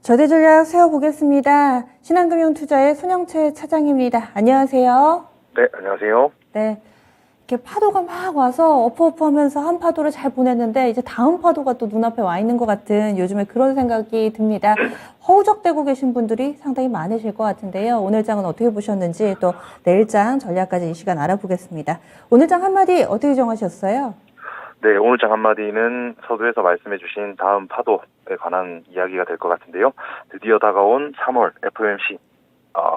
저대전략 세워보겠습니다. 신한금융투자의 손영채 차장입니다. 안녕하세요. 네, 안녕하세요. 네, 이렇게 파도가 막 와서 어프어프하면서 한 파도를 잘 보냈는데 이제 다음 파도가 또 눈앞에 와 있는 것 같은 요즘에 그런 생각이 듭니다. 허우적대고 계신 분들이 상당히 많으실 것 같은데요. 오늘 장은 어떻게 보셨는지 또 내일 장 전략까지 이 시간 알아보겠습니다. 오늘 장 한마디 어떻게 정하셨어요? 네, 오늘 장 한마디는 서두에서 말씀해주신 다음 파도에 관한 이야기가 될 것 같은데요. 드디어 다가온 3월 FOMC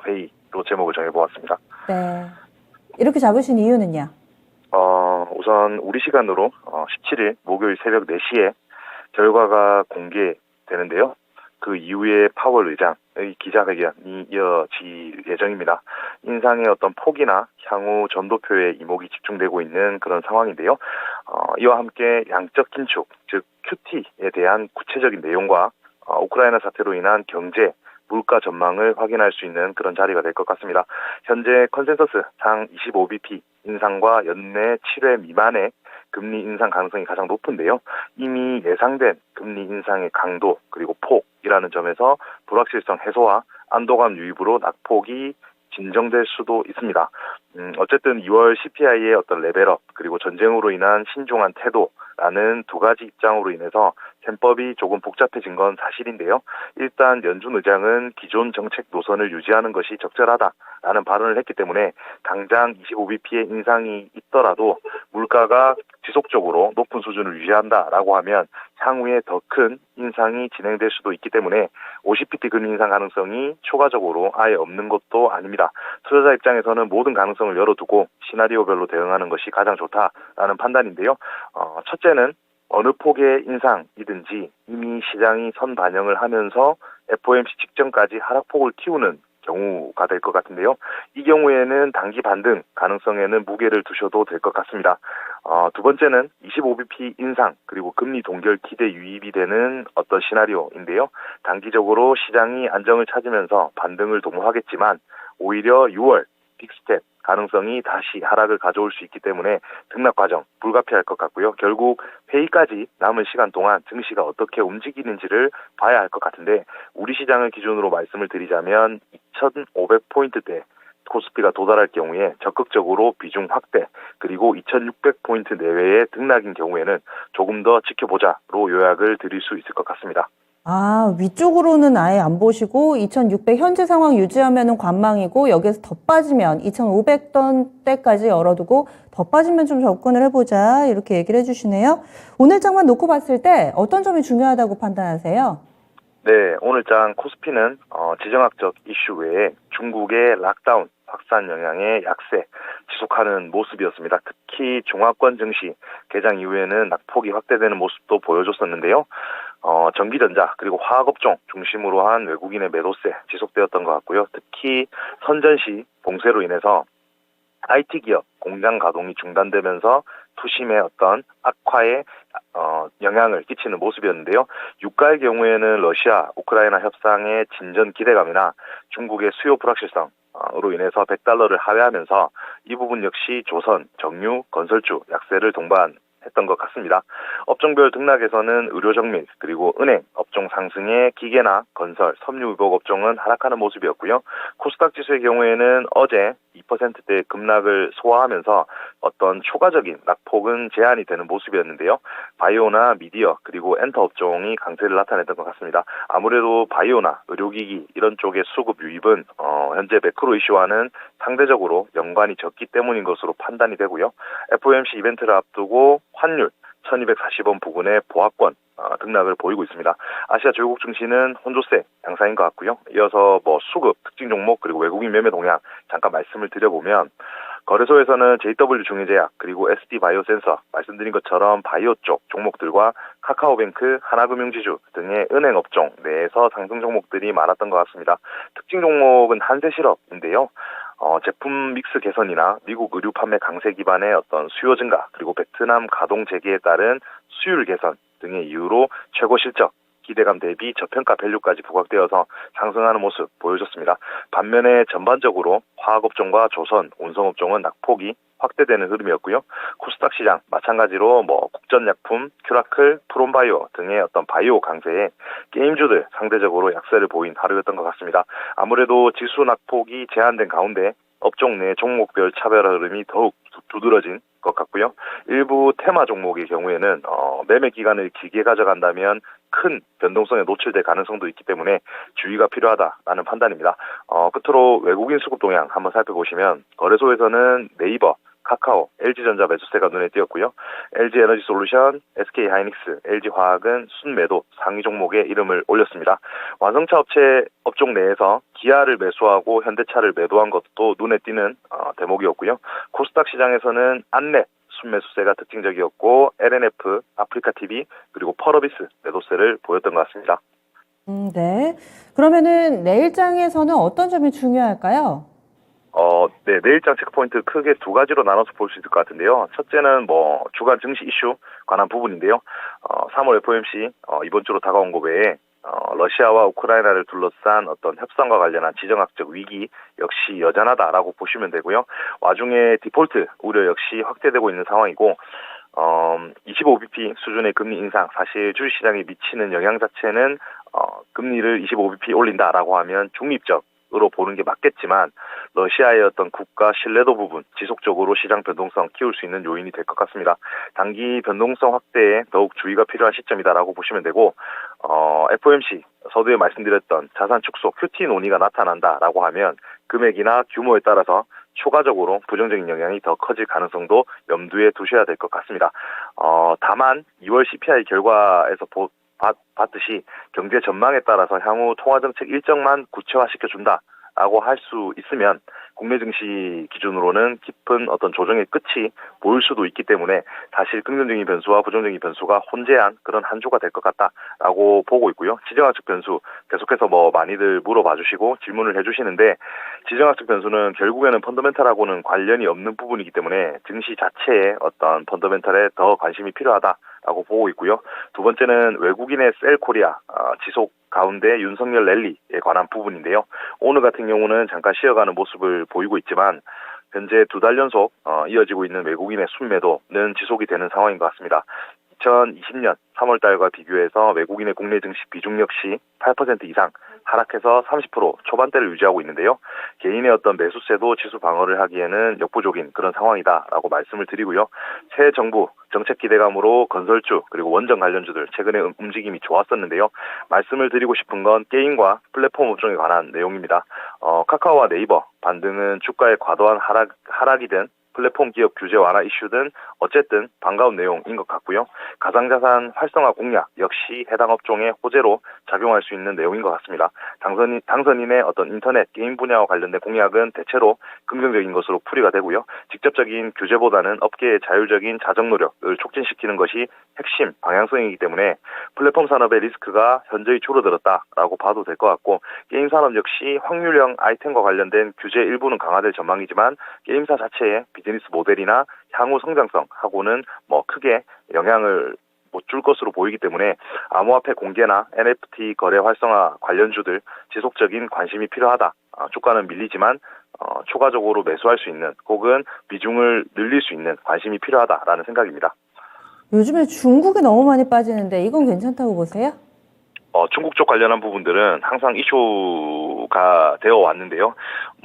회의로 제목을 정해보았습니다. 네, 이렇게 잡으신 이유는요? 우선 우리 시간으로 17일 목요일 새벽 4시에 결과가 공개되는데요. 그 이후에 파월 의장의 기자회견이 이어질 예정입니다. 인상의 어떤 폭이나 향후 전도표에 이목이 집중되고 있는 그런 상황인데요. 이와 함께 양적 긴축, 즉 QT에 대한 구체적인 내용과 우크라이나 사태로 인한 경제, 물가 전망을 확인할 수 있는 그런 자리가 될 것 같습니다. 현재 컨센서스 상 25bp 인상과 연내 7회 미만의 금리 인상 가능성이 가장 높은데요. 이미 예상된 금리 인상의 강도 그리고 폭이라는 점에서 불확실성 해소와 안도감 유입으로 낙폭이 진정될 수도 있습니다. 어쨌든 2월 CPI의 어떤 레벨업 그리고 전쟁으로 인한 신중한 태도라는 두 가지 입장으로 인해서 셈법이 조금 복잡해진 건 사실인데요. 일단 연준 의장은 기존 정책 노선을 유지하는 것이 적절하다라는 발언을 했기 때문에 당장 25bp의 인상이 있더라도 물가가 지속적으로 높은 수준을 유지한다라고 하면 향후에 더 큰 인상이 진행될 수도 있기 때문에 50bp 금리 인상 가능성이 추가적으로 아예 없는 것도 아닙니다. 투자자 입장에서는 모든 가능성을 열어두고 시나리오별로 대응하는 것이 가장 좋다라는 판단인데요. 첫째는 어느 폭의 인상이든지 이미 시장이 선반영을 하면서 FOMC 직전까지 하락폭을 키우는 경우가 될 것 같은데요. 이 경우에는 단기 반등 가능성에는 무게를 두셔도 될 것 같습니다. 두 번째는 25bp 인상 그리고 금리 동결 기대 유입이 되는 어떤 시나리오인데요. 단기적으로 시장이 안정을 찾으면서 반등을 도모하겠지만 오히려 6월 빅스텝 가능성이 다시 하락을 가져올 수 있기 때문에 등락 과정 불가피할 것 같고요. 결국 회의까지 남은 시간 동안 증시가 어떻게 움직이는지를 봐야 할 것 같은데 우리 시장을 기준으로 말씀을 드리자면 2,500포인트대 코스피가 도달할 경우에 적극적으로 비중 확대 그리고 2,600포인트 내외의 등락인 경우에는 조금 더 지켜보자로 요약을 드릴 수 있을 것 같습니다. 아, 위쪽으로는 아예 안 보시고 2,600 현재 상황 유지하면은 관망이고 여기에서 더 빠지면 2,500선대까지 열어두고 더 빠지면 좀 접근을 해보자 이렇게 얘기를 해주시네요. 오늘 장만 놓고 봤을 때 어떤 점이 중요하다고 판단하세요? 네, 오늘장 코스피는 지정학적 이슈 외에 중국의 락다운 확산 영향의 약세 지속하는 모습이었습니다. 특히 중화권 증시 개장 이후에는 낙폭이 확대되는 모습도 보여줬었는데요. 전기전자 그리고 화학업종 중심으로 한 외국인의 매도세 지속되었던 것 같고요. 특히 선전시 봉쇄로 인해서 IT 기업 공장 가동이 중단되면서 투심의 어떤 악화에 영향을 끼치는 모습이었는데요. 유가의 경우에는 러시아, 우크라이나 협상의 진전 기대감이나 중국의 수요 불확실성으로 인해서 100달러를 하회하면서 이 부분 역시 조선, 정유, 건설주 약세를 동반했던 것 같습니다. 업종별 등락에서는 의료정밀 그리고 은행 업종 상승에 기계나 건설, 섬유의복 업종은 하락하는 모습이었고요. 코스닥 지수의 경우에는 어제 2%대 급락을 소화하면서 어떤 추가적인 낙폭은 제한이 되는 모습이었는데요. 바이오나 미디어 그리고 엔터 업종이 강세를 나타냈던 것 같습니다. 아무래도 바이오나 의료기기 이런 쪽의 수급 유입은 현재 매크로 이슈와는 상대적으로 연관이 적기 때문인 것으로 판단이 되고요. FOMC 이벤트를 앞두고 환율 1240원 부근의 보합권 등락을 보이고 있습니다. 아시아 주요국 증시는 혼조세 양상인 것 같고요. 이어서 수급, 특징 종목 그리고 외국인 매매 동향 잠깐 말씀을 드려보면 거래소에서는 JW 중해제약 그리고 SD 바이오센서 말씀드린 것처럼 바이오 쪽 종목들과 카카오뱅크, 하나금융지주 등의 은행 업종 내에서 상승 종목들이 많았던 것 같습니다. 특징 종목은 한세실업인데요. 제품 믹스 개선이나 미국 의류 판매 강세 기반의 어떤 수요 증가 그리고 베트남 가동 재개에 따른 수율 개선 등의 이유로 최고 실적 기대감 대비 저평가 밸류까지 부각되어서 상승하는 모습 보여줬습니다. 반면에 전반적으로 화학업종과 조선, 운송업종은 낙폭이 확대되는 흐름이었고요. 코스닥 시장 마찬가지로 국전약품, 큐라클, 프롬바이오 등의 어떤 바이오 강세에 게임주들 상대적으로 약세를 보인 하루였던 것 같습니다. 아무래도 지수 낙폭이 제한된 가운데 업종 내 종목별 차별 흐름이 더욱 두드러진 것 같고요. 일부 테마 종목의 경우에는 매매 기간을 길게 가져간다면 큰 변동성에 노출될 가능성도 있기 때문에 주의가 필요하다라는 판단입니다. 끝으로 외국인 수급 동향 한번 살펴보시면 거래소에서는 네이버, 카카오, LG전자 매수세가 눈에 띄었고요. LG에너지솔루션, SK하이닉스, LG화학은 순매도 상위 종목에 이름을 올렸습니다. 완성차 업체 업종 내에서 기아를 매수하고 현대차를 매도한 것도 눈에 띄는 대목이었고요. 코스닥 시장에서는 안랩 순매수세가 특징적이었고 LNF, 아프리카TV 그리고 펄어비스 매도세를 보였던 것 같습니다. 네. 그러면은 내일장에서는 어떤 점이 중요할까요? 네, 내일장 체크포인트 크게 두 가지로 나눠서 볼 수 있을 것 같은데요. 첫째는 주간 증시 이슈 관한 부분인데요. 3월 FOMC, 이번 주로 다가온 것 외에, 러시아와 우크라이나를 둘러싼 어떤 협상과 관련한 지정학적 위기 역시 여전하다라고 보시면 되고요. 와중에 디폴트 우려 역시 확대되고 있는 상황이고, 25bp 수준의 금리 인상, 사실 주식시장에 미치는 영향 자체는, 금리를 25bp 올린다라고 하면 중립적으로 보는 게 맞겠지만, 러시아의 어떤 국가 신뢰도 부분 지속적으로 시장 변동성 키울 수 있는 요인이 될 것 같습니다. 단기 변동성 확대에 더욱 주의가 필요한 시점이다라고 보시면 되고 FOMC 서두에 말씀드렸던 자산 축소 QT 논의가 나타난다라고 하면 금액이나 규모에 따라서 추가적으로 부정적인 영향이 더 커질 가능성도 염두에 두셔야 될 것 같습니다. 다만 2월 CPI 결과에서 봤듯이 경제 전망에 따라서 향후 통화정책 일정만 구체화시켜준다라고 할 수 있으면 국내 증시 기준으로는 깊은 어떤 조정의 끝이 보일 수도 있기 때문에 사실 긍정적인 변수와 부정적인 변수가 혼재한 그런 한 주가 될 것 같다라고 보고 있고요. 지정학적 변수 계속해서 많이들 물어봐 주시고 질문을 해주시는데 지정학적 변수는 결국에는 펀더멘탈하고는 관련이 없는 부분이기 때문에 증시 자체의 어떤 펀더멘탈에 더 관심이 필요하다라고 보고 있고요. 두 번째는 외국인의 셀 코리아 지속 가운데 윤석열 랠리에 관한 부분인데요. 오늘 같은 경우는 잠깐 쉬어가는 모습을 보이고 있지만 현재 두 달 연속 이어지고 있는 외국인의 순매도는 지속이 되는 상황인 것 같습니다. 2020년 3월 달과 비교해서 외국인의 국내 증시 비중 역시 8% 이상 하락해서 30% 초반대를 유지하고 있는데요. 개인의 어떤 매수세도 지수 방어를 하기에는 역부족인 그런 상황이다라고 말씀을 드리고요. 새 정부 정책 기대감으로 건설주 그리고 원전 관련주들 최근에 움직임이 좋았었는데요. 말씀을 드리고 싶은 건 게임과 플랫폼 업종에 관한 내용입니다. 카카오와 네이버 반등은 주가의 과도한 하락이든 플랫폼 기업 규제 완화 이슈든 어쨌든 반가운 내용인 것 같고요. 가상자산 활성화 공약 역시 해당 업종의 호재로 작용할 수 있는 내용인 것 같습니다. 당선인의 어떤 인터넷 게임 분야와 관련된 공약은 대체로 긍정적인 것으로 풀이가 되고요. 직접적인 규제보다는 업계의 자율적인 자정 노력을 촉진시키는 것이 핵심 방향성이기 때문에 플랫폼 산업의 리스크가 현저히 줄어들었다라고 봐도 될 것 같고 게임 산업 역시 확률형 아이템과 관련된 규제 일부는 강화될 전망이지만 게임사 자체의 비즈니스 모델이나 향후 성장성하고는 크게 영향을 못 줄 것으로 보이기 때문에 암호화폐 공개나 NFT 거래 활성화 관련주들 지속적인 관심이 필요하다. 주가는 밀리지만 추가적으로 매수할 수 있는 혹은 비중을 늘릴 수 있는 관심이 필요하다라는 생각입니다. 요즘에 중국이 너무 많이 빠지는데 이건 괜찮다고 보세요? 중국 쪽 관련한 부분들은 항상 이슈가 되어 왔는데요.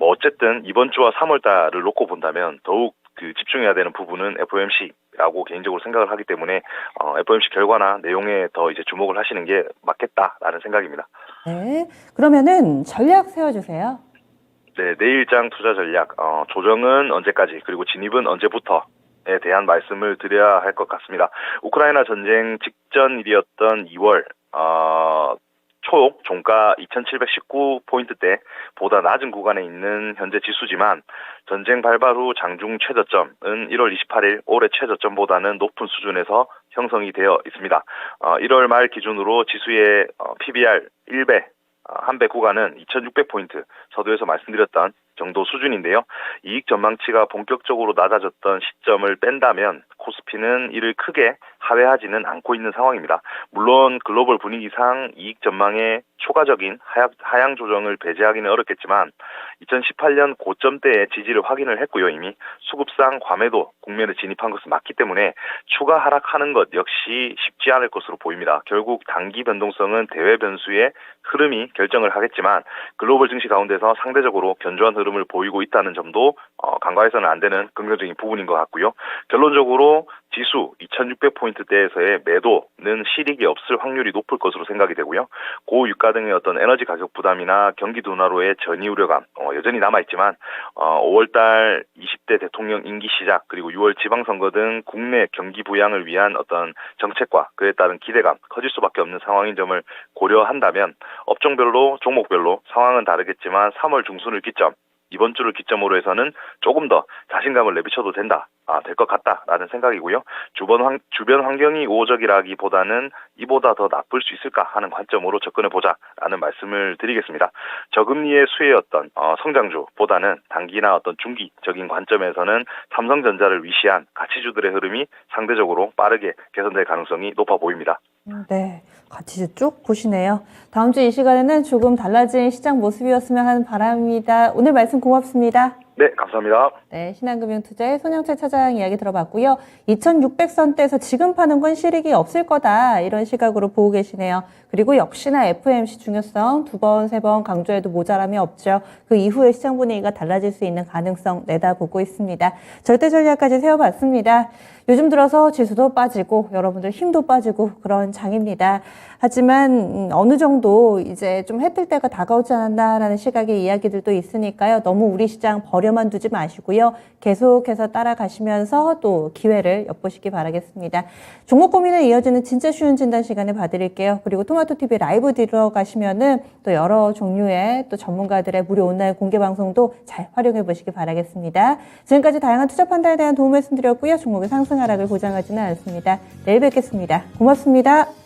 어쨌든 이번 주와 3월 달을 놓고 본다면 더욱 집중해야 되는 부분은 FOMC라고 개인적으로 생각을 하기 때문에 FOMC 결과나 내용에 더 이제 주목을 하시는 게 맞겠다라는 생각입니다. 네. 그러면은 전략 세워주세요. 네, 내일장 투자 전략 조정은 언제까지 그리고 진입은 언제부터에 대한 말씀을 드려야 할 것 같습니다. 우크라이나 전쟁 직전일이었던 2월 초 종가 2719포인트대보다 낮은 구간에 있는 현재 지수지만 전쟁 발발 후 장중 최저점은 1월 28일 올해 최저점보다는 높은 수준에서 형성이 되어 있습니다. 1월 말 기준으로 지수의 PBR 1배, 한 배 구간은 2600포인트, 서두에서 말씀드렸던 정도 수준인데요. 이익 전망치가 본격적으로 낮아졌던 시점을 뺀다면 코스피는 이를 크게 하회하지는 않고 있는 상황입니다. 물론 글로벌 분위기상 이익 전망의 초과적인 하향 조정을 배제하기는 어렵겠지만 2018년 고점대의 지지를 확인을 했고요. 이미 수급상 과매도 국면에 진입한 것은 맞기 때문에 추가 하락하는 것 역시 쉽지 않을 것으로 보입니다. 결국 단기 변동성은 대외 변수의 흐름이 결정을 하겠지만 글로벌 증시 가운데서 상대적으로 견조한 흐름을 보이고 있다는 점도 간과해서는 안 되는 긍정적인 부분인 것 같고요. 결론적으로 지수 2600포인트대에서의 매도는 실익이 없을 확률이 높을 것으로 생각이 되고요. 고유가 등의 어떤 에너지 가격 부담이나 경기 둔화로의 전이 우려감 여전히 남아있지만 5월달 20대 대통령 임기 시작 그리고 6월 지방선거 등 국내 경기 부양을 위한 어떤 정책과 그에 따른 기대감 커질 수밖에 없는 상황인 점을 고려한다면 업종별로 종목별로 상황은 다르겠지만 3월 중순을 기점 이번 주를 기점으로 해서는 조금 더 자신감을 내비쳐도 된다. 될 것 같다라는 생각이고요. 주변 환경이 우호적이라기보다는 이보다 더 나쁠 수 있을까 하는 관점으로 접근해보자라는 말씀을 드리겠습니다. 저금리의 수혜였던 성장주보다는 단기나 어떤 중기적인 관점에서는 삼성전자를 위시한 가치주들의 흐름이 상대적으로 빠르게 개선될 가능성이 높아 보입니다. 네, 가치주 쭉 보시네요. 다음 주 이 시간에는 조금 달라진 시장 모습이었으면 하는 바람입니다. 오늘 말씀 고맙습니다. 네, 감사합니다. 네, 신한금융투자의 손영철 차장 이야기 들어봤고요. 2600선대에서 지금 파는 건 실익이 없을 거다 이런 시각으로 보고 계시네요. 그리고 역시나 FOMC 중요성 2번, 3번 강조해도 모자람이 없죠. 그 이후에 시장 분위기가 달라질 수 있는 가능성 내다보고 있습니다. 절대 전략까지 세워봤습니다. 요즘 들어서 지수도 빠지고 여러분들 힘도 빠지고 그런 장입니다. 하지만 어느 정도 이제 좀 해뜰 때가 다가오지 않았나라는 시각의 이야기들도 있으니까요. 너무 우리 시장 버려만 두지 마시고요. 계속해서 따라가시면서 또 기회를 엿보시기 바라겠습니다. 종목 고민에 이어지는 진짜 쉬운 진단 시간을 봐드릴게요. 그리고 토마토TV 라이브 들어가시면은 또 여러 종류의 또 전문가들의 무료 온라인 공개 방송도 잘 활용해 보시기 바라겠습니다. 지금까지 다양한 투자 판단에 대한 도움 말씀드렸고요. 종목의 상승 하락을 보장하지는 않습니다. 내일 뵙겠습니다. 고맙습니다.